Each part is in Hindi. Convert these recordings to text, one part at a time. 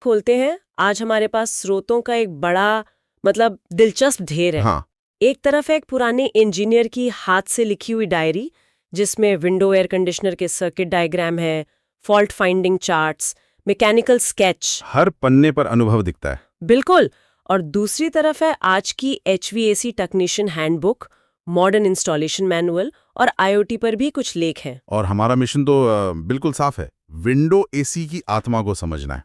खोलते हैं। आज हमारे पास स्रोतों का एक बड़ा दिलचस्प ढेर है। हाँ। एक तरफ है एक पुराने इंजीनियर की हाथ से लिखी हुई डायरी, जिसमें विंडो एयर कंडीशनर के सर्किट डायग्राम है, fault finding charts, mechanical sketch. हर पन्ने पर अनुभव दिखता है। बिल्कुल। और दूसरी तरफ है आज की HVAC technician handbook, modern installation manual और IoT पर भी कुछ लेख हैं। और हमारा मिशन तो बिल्कुल साफ है। विंडो एसी की आत्मा को समझना है।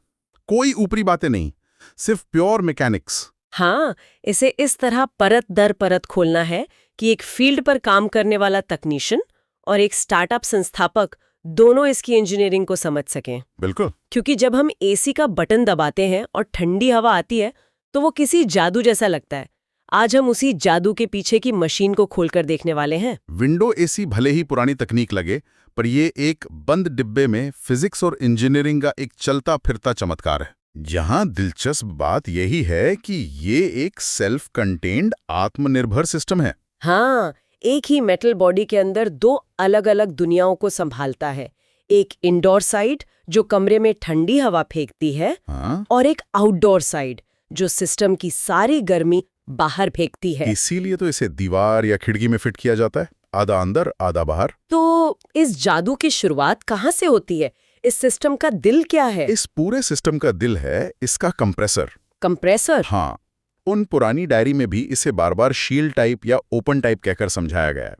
कोई ऊपरी बातें नहीं, सिर्फ प्योर मैकेनिक्स। हाँ, इसे इस तरह परत दर परत खोलना है कि एक फील्ड पर काम करने वाला तकनीशियन और एक स्टार्टअप संस्थापक दोनों इसकी इंजीनियरिंग को समझ सकें। बिल्कुल। क्योंकि जब हम एसी का बटन दबाते हैं और ठंडी हवा आती है तो वो किसी जादू जैसा लगता है। आज हम उसी जादू के पीछे की मशीन को खोलकर देखने वाले हैं। विंडो एसी भले ही पुरानी तकनीक लगे, पर ये एक बंद डिब्बे में फिजिक्स और इंजीनियरिंग का एक चलता फिरता चमत्कार है। यहाँ दिलचस्प बात यही है कि ये एक सेल्फ कंटेन्ड आत्मनिर्भर सिस्टम है। हाँ, एक ही मेटल बॉडी के अंदर दो अलग अलग दुनियाओं को संभालता है। एक इंडोर साइड जो कमरे में ठंडी हवा फेंकती है, हाँ? और एक आउटडोर साइड जो सिस्टम की सारी गर्मी बाहर फेंकती है। इसीलिए तो इसे दीवार या खिड़की में फिट किया जाता है, आधा अंदर आधा बाहर। तो इस जादू की शुरुआत कहाँ से होती है? इस सिस्टम का दिल क्या है? इस पूरे सिस्टम का दिल है इसका कंप्रेसर। कंप्रेसर? हाँ, उन पुरानी डायरी में भी इसे बार बार शील्ड टाइप या ओपन टाइप कहकर समझाया गया है।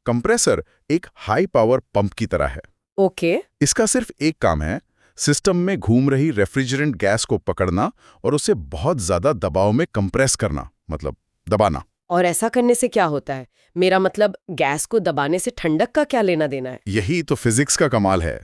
कंप्रेसर एक हाई पावर पंप की तरह है। ओके। इसका सिर्फ एक काम है, सिस्टम में घूम रही रेफ्रिजरेंट गैस को पकड़ना और उसे बहुत ज्यादा दबाव में कंप्रेस करना, मतलब दबाना। और ऐसा करने से क्या होता है? मेरा मतलब, गैस को दबाने से ठंडक का क्या लेना देना है? यही तो फिजिक्स का कमाल है।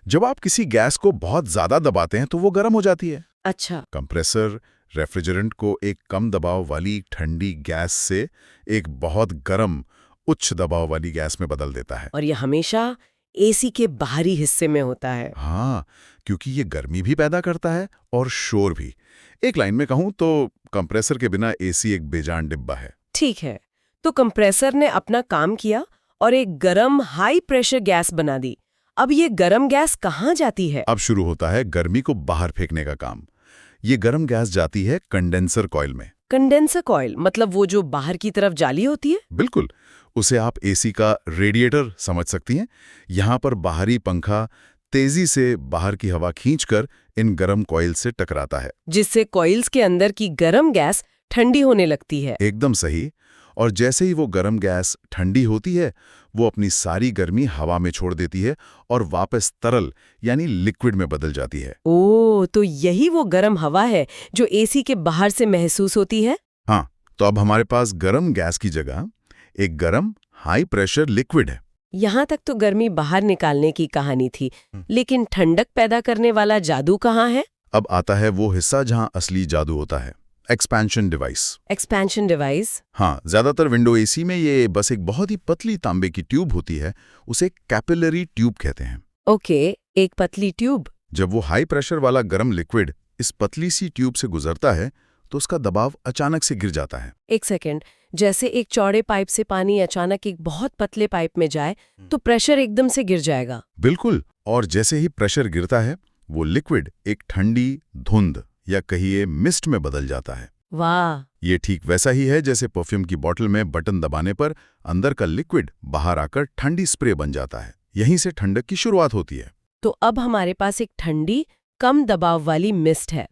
जब आप किसी गैस को बहुत ज्यादा दबाते हैं तो वो गर्म हो जाती है। अच्छा। कंप्रेसर रेफ्रिजरेंट को एक कम दबाव वाली ठंडी गैस से एक बहुत गर्म उच्च दबाव वाली गैस में बदल देता है। और ये हमेशा एसी के बाहरी हिस्से में होता है? हाँ, क्योंकि ये गर्मी भी पैदा करता है और शोर भी। एक लाइन में कहूं तो कंप्रेसर के बिना एसी एक बेजान डिब्बा है। ठीक है, तो कंप्रेसर ने अपना काम किया और एक गरम हाई प्रेशर गैस बना दी। अब ये गरम गैस कहाँ जाती है? अब शुरू होता है गर्मी को बाहर फेंकने का काम। ये गर्म गैस जाती है कंडेंसर कॉइल में। कंडेंसर कॉइल मतलब वो जो बाहर की तरफ जाली होती है? बिल्कुल, उसे आप एसी का रेडिएटर समझ सकती हैं। यहाँ पर बाहरी पंखा तेजी से बाहर की हवा खींचकर इन गर्म कॉइल से टकराता है, जिससे कॉइल्स के अंदर की गरम गैस ठंडी होने लगती है। एकदम सही। और जैसे ही वो गर्म गैस ठंडी होती है, वो अपनी सारी गर्मी हवा में छोड़ देती है और वापस तरल यानी लिक्विड में बदल जाती है। ओह, तो यही वो गरम हवा है जो एसी के बाहर से महसूस होती है? हाँ, तो अब हमारे पास गर्म गैस की जगह एक गर्म हाई प्रेशर लिक्विड है। यहाँ तक तो गर्मी बाहर निकालने की कहानी थी, लेकिन ठंडक पैदा करने वाला जादू कहाँ है? अब आता है वो हिस्सा जहाँ असली जादू होता है, एक्सपेंशन डिवाइस। Expansion device? हाँ, ज्यादातर विंडो एसी में ये बस एक बहुत ही पतली तांबे की ट्यूब होती है, उसे कैपिलरी ट्यूब कहते हैं। ओके, एक पतली ट्यूब। जब वो हाई प्रेशर वाला गर्म लिक्विड इस पतली सी ट्यूब से गुजरता है तो उसका दबाव अचानक से गिर जाता है। एक सेकेंड, जैसे एक चौड़े पाइप से पानी अचानक एक बहुत पतले पाइप में जाए तो प्रेशर एकदम से गिर जाएगा? बिल्कुल, और जैसे ही प्रेशर गिरता है वो लिक्विड एक ठंडी धुंध या कहिए मिस्ट में बदल जाता है। वाह! ये ठीक वैसा ही है जैसे परफ्यूम की बोतल में बटन दबाने पर अंदर का लिक्विड बाहर आकर ठंडी स्प्रे बन जाता है। यहीं से ठंडक की शुरुआत होती है। तो अब हमारे पास एक ठंडी कम दबाव वाली मिस्ट है।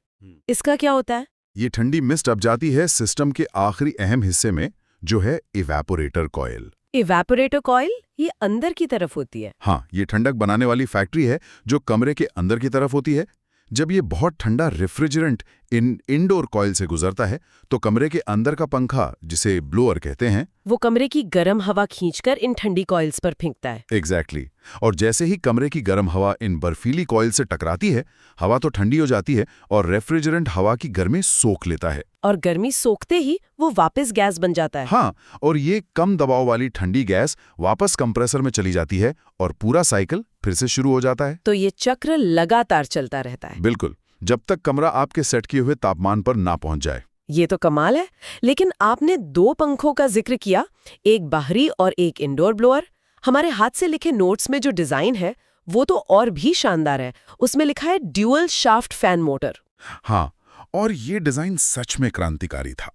इसका क्या होता है? ये ठंडी मिस्ट अब जाती है सिस्टम के आखिरी अहम हिस्से में, जो है इवेपोरेटर कॉइल। Evaporator coil? ये अंदर की तरफ होती है? हाँ, ये ठंडक बनाने वाली फैक्ट्री है जो कमरे के अंदर की तरफ होती है। जब ये बहुत ठंडा रेफ्रिजरेंट इन इंडोर कॉइल से गुजरता है तो कमरे के अंदर का पंखा, जिसे ब्लोअर कहते हैं, वो कमरे की गर्म हवा खींचकर इन ठंडी कॉइल्स पर फेंकता है। एग्जैक्टली। और जैसे ही कमरे की गर्म हवा इन बर्फीली कॉइल से टकराती है, हवा तो ठंडी हो जाती है और रेफ्रिजरेंट हवा की गर्मी सोख लेता है। और गर्मी सोखते ही वो वापस गैस बन जाता है। हाँ, और ये कम दबाव वाली ठंडी गैस वापस कंप्रेसर में चली जाती है और पूरा साइकिल फिर से शुरू हो जाता है। तो ये चक्र लगातार चलता रहता है? बिल्कुल, जब तक कमरा आपके सेट किए हुए तापमान पर ना पहुंच जाए। ये तो कमाल है। लेकिन आपने दो पंखों का जिक्र किया, एक बाहरी और एक इंडोर ब्लोअर। हमारे हाथ से लिखे नोट्स में जो डिजाइन है वो तो और भी शानदार है। उसमें लिखा है ड्यूअल शाफ्ट फैन मोटर। हाँ, और ये डिजाइन सच में क्रांतिकारी था।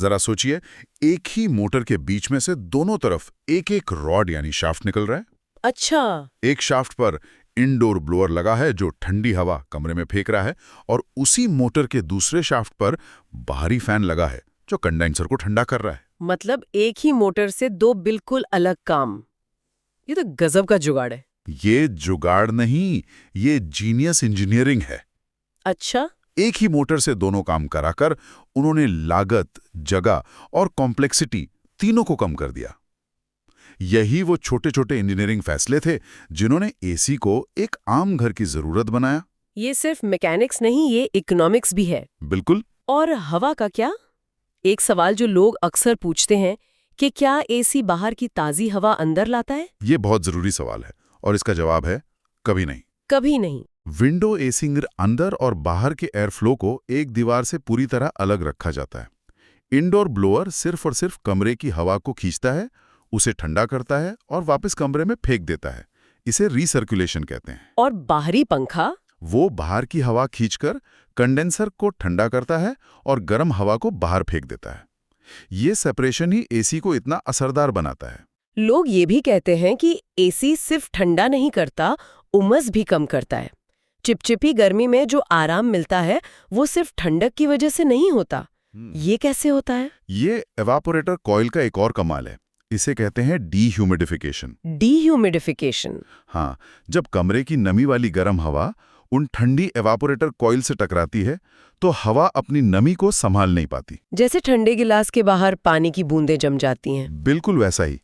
जरा सोचिए, एक ही मोटर के बीच में से दोनों तरफ एक एक रॉड यानी शाफ्ट निकल रहा है। अच्छा। एक शाफ्ट पर इंडोर ब्लोअर लगा है जो ठंडी हवा कमरे में फेंक रहा है, और उसी मोटर के दूसरे शाफ्ट पर बाहरी फैन लगा है जो कंडेंसर को ठंडा कर रहा है। मतलब एक ही मोटर से दो बिल्कुल अलग काम। ये तो गजब का जुगाड़ है। ये जुगाड़ नहीं, ये जीनियस इंजीनियरिंग है। अच्छा। एक ही मोटर से दोनों काम कराकर उन्होंने लागत, जगह और कॉम्प्लेक्सिटी तीनों को कम कर दिया। यही वो छोटे छोटे इंजीनियरिंग फैसले थे जिन्होंने एसी को एक आम घर की जरूरत बनाया। ये सिर्फ मैकेनिक्स नहीं, ये इकोनॉमिक्स भी है। बिल्कुल। और हवा का क्या? एक सवाल जो लोग अक्सर पूछते हैं कि क्या एसी बाहर की ताजी हवा अंदर लाता है? ये बहुत जरूरी सवाल है और इसका जवाब है कभी नहीं। कभी नहीं। विंडो एसिंग अंदर और बाहर के एयर फ्लो को एक दीवार से पूरी तरह अलग रखा जाता है। इंडोर ब्लोअर सिर्फ और सिर्फ कमरे की हवा को खींचता है, उसे ठंडा करता है और वापस कमरे में फेंक देता है। इसे रीसर्कुलेशन कहते हैं। और बाहरी पंखा? वो बाहर की हवा खींचकर कंडेंसर को ठंडा करता है और गर्म हवा को बाहर फेंक देता है। ये सेपरेशन ही एसी को इतना असरदार बनाता है। लोग ये भी कहते हैं कि एसी सिर्फ ठंडा नहीं करता, उमस भी कम करता है। चिपचिपी गर्मी में जो आराम मिलता है वो सिर्फ ठंडक की वजह से नहीं होता। ये कैसे होता है? ये एवापोरेटर कॉइल का एक और कमाल है। इसे कहते हैं डीह्यूमिडिफिकेशन। डीह्यूमिडिफिकेशन? हाँ, जब कमरे की नमी वाली गर्म हवा उन ठंडी एवापोरेटर कॉइल से टकराती है तो हवा अपनी नमी को संभाल नहीं पाती। जैसे ठंडे गिलास के बाहर पानी की बूंदें जम जाती हैं। बिल्कुल वैसा ही।